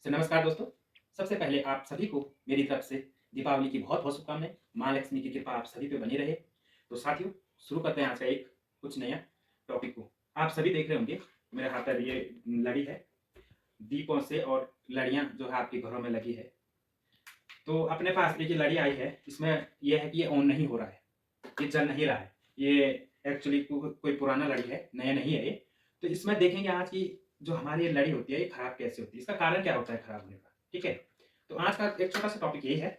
नमस्कार दोस्तों। सबसे पहले आप सभी को मेरी तरफ से दीपावली की बहुत बहुत शुभकामनाएं। माँ लक्ष्मी की कृपा आप सभी पे बनी रहे। तो साथियों, शुरू करते हैं आज का एक कुछ नया टॉपिक को। आप सभी देख रहे होंगे मेरे हाथ पर ये लड़ी है, दीपों से और लड़ियां जो है आपके घरों में लगी है। तो अपने पास एक ये लड़ी आई है, इसमें यह है कि ये ऑन नहीं हो रहा है, ये चल नहीं रहा है। ये एक्चुअली कोई पुराना लड़ी है, नया नहीं है ये। तो इसमें देखेंगे आज की जो हमारी ये लड़ी होती है, ये खराब कैसे होती है, इसका कारण क्या होता है खराब होने का। ठीक है, तो आज का एक छोटा सा टॉपिक यही है।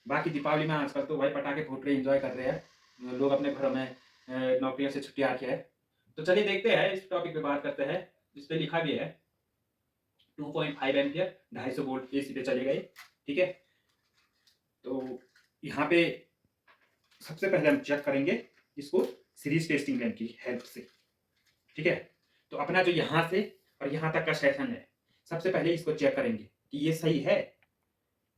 बाकी दीपावली में आजकल तो भाई पटाखे फूट रहे, एंजॉय कर रहे हैं लोग अपने घरों में, नौकरियों से छुट्टी आके है। तो चलिए देखते हैं, इस टॉपिक पे बात करते हैं। इस पे लिखा भी है 2.5 एम्पियर 250 वोल्ट एसी पे चलेगा ये। ठीक है, तो यहाँ पे सबसे पहले हम चेक करेंगे इसको सीरीज टेस्टिंग लैंप की हेल्प से। ठीक है, तो अपना जो यहाँ से और यहाँ तक का सेशन है, सबसे पहले इसको चेक करेंगे कि ये सही है।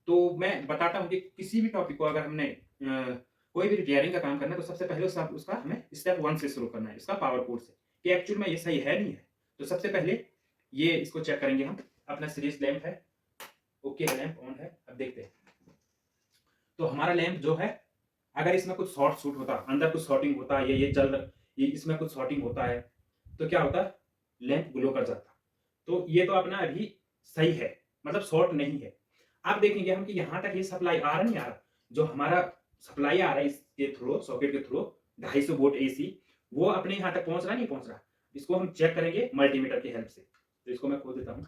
तो मैं बताता हूँ कि किसी भी टॉपिक को अगर हमने कोई भी रिपेयरिंग का काम करना है, तो सबसे पहले उसका हमें स्टेप 1 से शुरू करना है, इसका पावर कोड से, कि एक्चुअल में ये सही है नहीं है। तो सबसे पहले ये इसको चेक करेंगे हम। अपना सीरीज लैंप है, ओके है, लैंप ऑन है। अब देखते हैं, तो हमारा लैंप जो है, अगर इसमें कुछ शॉर्ट शूट होता, अंदर कुछ शॉर्टिंग होता है, ये चल ये इसमें कुछ शॉर्टिंग होता है, तो क्या होता, लैंप ग्लो कर जाता। तो ये तो अपना अभी सही है, मतलब शॉर्ट नहीं है। अब देखेंगे हम कि यहाँ तक ये सप्लाई आ रहा नहीं आ रहा। जो हमारा सप्लाई आ रहा है इसके थ्रू, सॉकेट के थ्रू 250 वोल्ट एसी, वो अपने यहाँ तक पहुंच रहा नहीं पहुंच रहा। इसको हम चेक करेंगे मल्टीमीटर की हेल्प से। तो इसको मैं खोल देता हूँ।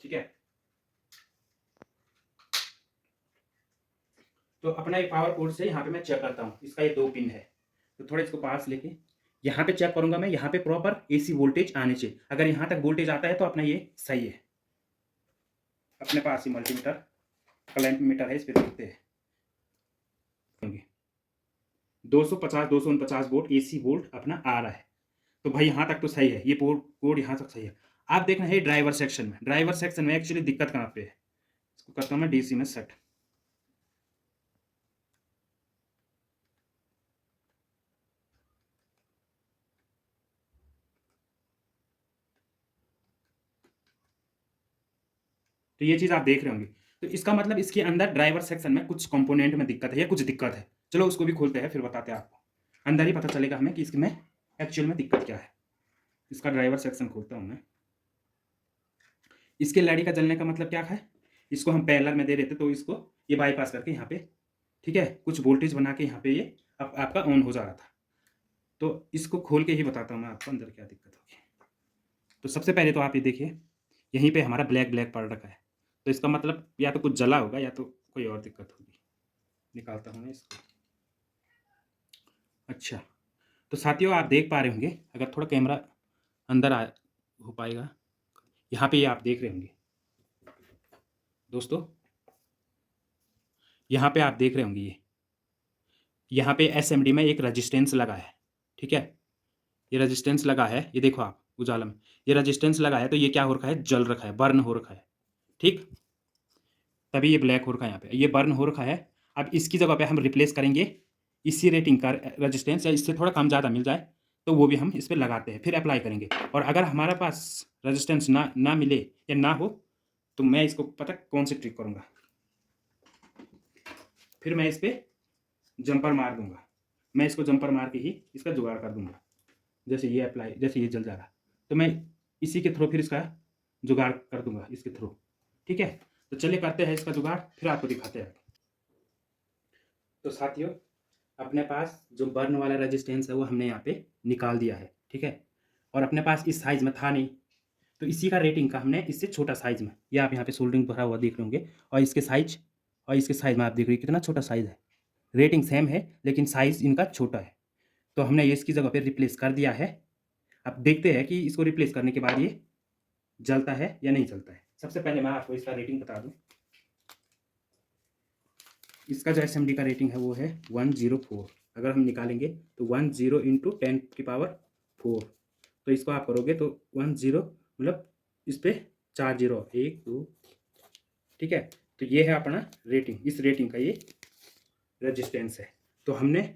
ठीक है, तो अपना एक पावर कोड से यहाँ पे मैं चेक करता हूँ। इसका ये 2 पिन है, तो थोड़ा इसको पास लेके यहाँ पे चेक करूंगा मैं। यहाँ पे प्रॉपर एसी वोल्टेज आने चाहिए। अगर यहाँ तक वोल्टेज आता है तो अपना ये सही है। अपने पास ही मल्टीमीटर क्लैंप मीटर है, इस पर देखते हैं। 250 249 वोल्ट एसी वोल्ट अपना आ रहा है। तो भाई यहाँ तक तो सही है, ये कोड यहाँ तक सही है। आप देखना है ड्राइवर सेक्शन में। ड्राइवर सेक्शन में एक्चुअली दिक्कत कहाँ पे है, इसको करता हूँ मैं डीसी में सेट। तो ये चीज़ आप देख रहे होंगे। तो इसका मतलब इसके अंदर ड्राइवर सेक्शन में कुछ कंपोनेंट में दिक्कत है या कुछ दिक्कत है। चलो उसको भी खोलते हैं, फिर बताते हैं आपको। अंदर ही पता चलेगा हमें कि इसमें एक्चुअल में दिक्कत क्या है। इसका ड्राइवर सेक्शन खोलता हूँ मैं। इसके लड़ी का जलने का मतलब क्या है, इसको हम पैरेलल में दे देते तो इसको ये बाईपास करके यहाँ पे, ठीक है, कुछ वोल्टेज बना के यहाँ पे ये आपका ऑन हो जा रहा था। तो इसको खोल के ही बताता हूँ मैं आपको अंदर क्या दिक्कत होगी। तो सबसे पहले तो आप ये देखिए, यहीं पे हमारा ब्लैक ब्लैक पड़ रखा है। तो इसका मतलब या तो कुछ जला होगा या तो कोई और दिक्कत होगी। निकालता हूँ मैं इसको। अच्छा, तो साथियों आप देख पा रहे होंगे, अगर थोड़ा कैमरा अंदर हो पाएगा, यहाँ पे ये आप देख रहे होंगे दोस्तों, यहाँ पे आप देख रहे होंगे ये यहाँ पे एसएमडी में एक रजिस्टेंस लगा है। ठीक है, ये रजिस्टेंस लगा है, ये देखो आप उजाला में ये रजिस्टेंस लगा है। तो ये क्या हो रखा है, जल रखा है, बर्न हो रखा है। ठीक, तभी ये ब्लैक हो रखा है, यहाँ पे ये बर्न हो रखा है। अब इसकी जगह पे हम रिप्लेस करेंगे इसी रेटिंग का रजिस्टेंस, या इससे थोड़ा कम ज़्यादा मिल जाए तो वो भी हम इस पर लगाते हैं, फिर अप्लाई करेंगे। और अगर हमारे पास रजिस्टेंस ना मिले या ना हो, तो मैं इसको पता कौन सी ट्रिक करूँगा, फिर मैं इस पर जंपर मार दूंगा। मैं इसको जंपर मार के ही इसका जुगाड़ कर दूंगा। जैसे ये अप्लाई, जैसे ये जल जा रहा, तो मैं इसी के थ्रू फिर इसका जुगाड़ कर दूंगा इसके थ्रू। ठीक है, तो चलिए करते हैं इसका जुगाड़, फिर आपको दिखाते हैं। तो साथियों, अपने पास जो बर्न वाला रेजिस्टेंस है वो हमने यहाँ पे निकाल दिया है। ठीक है, और अपने पास इस साइज में था नहीं, तो इसी का रेटिंग का हमने इससे छोटा साइज में, ये आप यहाँ पे सोल्डरिंग भरा हुआ देख रहे होंगे, और इसके साइज में आप देख रहे हो कितना छोटा साइज है। रेटिंग सेम है लेकिन साइज इनका छोटा है। तो हमने ये इसकी जगह पे रिप्लेस कर दिया है। अब देखते हैं कि इसको रिप्लेस करने के बाद ये जलता है या नहीं जलता है। सबसे पहले मैं आपको इसका रेटिंग बता दूं। इसका जो एसएमडी का रेटिंग है वो है 104। अगर हम निकालेंगे तो 10 इंटू 10⁴। तो इसको आप करोगे तो 10, मतलब इस पर 4 0, 1 2। ठीक है, तो ये है अपना रेटिंग, इस रेटिंग का ये रेजिस्टेंस है। तो हमने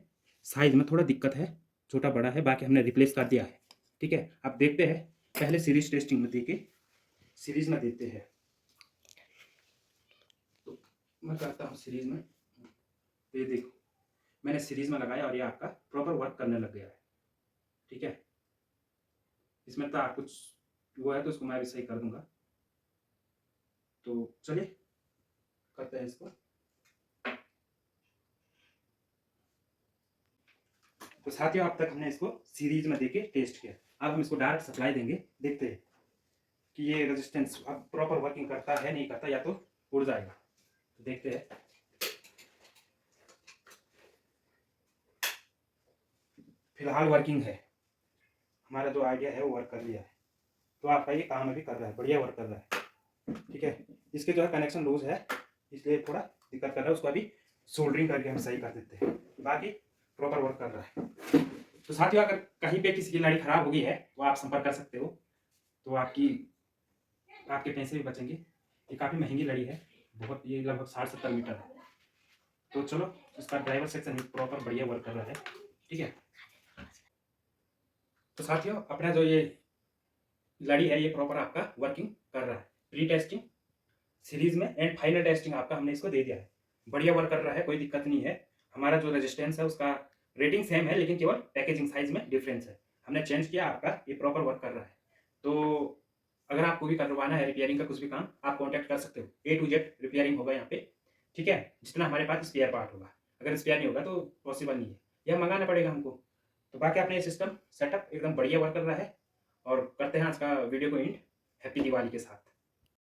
साइज में थोड़ा दिक्कत है, छोटा बड़ा है, बाकी हमने रिप्लेस कर दिया है। ठीक है, अब देखते हैं पहले सीरीज टेस्टिंग में देके सीरीज में देते हैं। तो मैं करता हूँ सीरीज में। ये देखो मैंने सीरीज में लगाया और ये आपका प्रॉपर वर्क करने लग गया है। ठीक है, इसमें तो कुछ वो है तो उसको मैं भी सही कर दूंगा। तो चलिए करते हैं इसको। तो साथियों अब तक हमने इसको सीरीज में देके टेस्ट किया। अब हम इसको डायरेक्ट सप्लाई देंगे, देखते हैं कि ये रेजिस्टेंस अब प्रॉपर वर्किंग करता है नहीं करता, या तो उड़ जाएगा। तो देखते हैं। फिलहाल वर्किंग है, हमारा जो आइडिया है वो वर्क कर लिया है। तो आपका ये काम अभी कर रहा है, बढ़िया वर्क कर रहा है। ठीक है, इसके जो है कनेक्शन लूज है इसलिए थोड़ा दिक्कत कर रहा है, उसको अभी सोल्डरिंग करके हम सही कर देते हैं। बाकी प्रॉपर वर्क कर रहा है। तो साथियों अगर कहीं पे किसी की लड़ी खराब हो गई है तो आप संपर्क कर सकते हो, तो आपके पैसे भी बचेंगे। ये काफ़ी महंगी लड़ी है, बहुत, ये लगभग 60-70 मीटर है। तो चलो इसका ड्राइवर सेक्शन भी प्रॉपर बढ़िया वर्क कर रहा है। ठीक है, तो साथियों अपना जो ये लड़ी है ये प्रॉपर आपका वर्किंग कर रहा है। प्री टेस्टिंग, सीरीज में एंड फाइनल टेस्टिंग आपका हमने इसको दे दिया है। बढ़िया वर्क कर रहा है, कोई दिक्कत नहीं है। हमारा जो रेजिस्टेंस है उसका रेटिंग सेम है, लेकिन केवल पैकेजिंग साइज में डिफरेंस है, हमने चेंज किया। आपका ये प्रॉपर वर्क कर रहा है। तो अगर आपको भी करवाना है रिपेयरिंग का कुछ भी काम, आप कॉन्टैक्ट कर सकते हो। A to Z रिपेयरिंग होगा यहाँ पे। ठीक है, जितना हमारे पास स्पेयर पार्ट होगा, अगर स्पेयर नहीं होगा तो पॉसिबल नहीं है, यह मंगाना पड़ेगा हमको। तो बाकी अपने ये सिस्टम सेटअप एकदम बढ़िया वर्क कर रहा है। और करते हैं आज का वीडियो को एंड। हैप्पी दिवाली के साथ।